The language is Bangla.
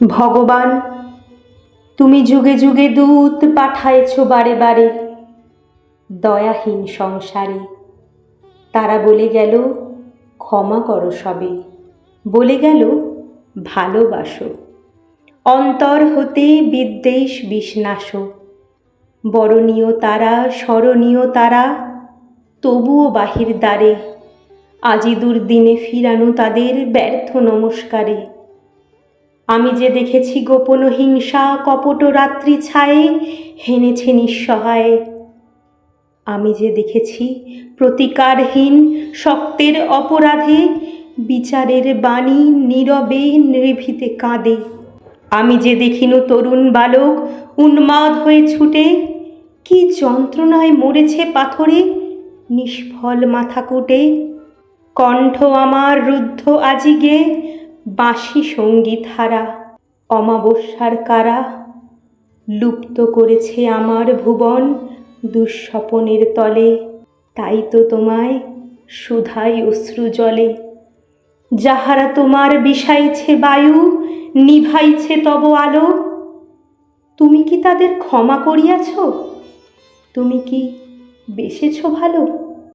ভগবান, তুমি যুগে যুগে দূত পাঠায়েছ বারে বারে দয়াহীন সংসারে। তারা বলে গেল ক্ষমা করো সবে, বলে গেল ভালোবাসো, অন্তর হতে বিদ্বেষ বিষ্ণাস। বরণীয় তারা, স্মরণীয় তারা, তবুও বাহির দ্বারে আজি দুর্দিনে ফিরানো তাদের ব্যর্থ নমস্কারে। আমি যে দেখেছি গোপন হিংসা কপট রাত্রি ছায়ে হেনেছে নিঃসহায়ে। আমি যে দেখেছি প্রতিকারহীন শক্তের অপরাধে বিচারের বাণী নীরবে নিভৃতে কাঁদে। আমি যে দেখিনু তরুণ বালক উন্মাদ হয়ে ছুটে কি যন্ত্রণায় মরেছে পাথরে নিষ্ফল মাথাকুটে। কণ্ঠ আমার রুদ্ধ আজি গে বাঁশি সঙ্গীত হারা। অমাবস্যার কারা লুপ্ত করেছে আমার ভুবন দুঃস্বপনের তলে। তাই তো তোমায় সুধাই অশ্রু জলে। যাহারা তোমার বিষাইছে বায়ু, নিভাইছে তব আলো, তুমি কি তাদের ক্ষমা করিয়াছ? তুমি কি বেসেছ ভালো?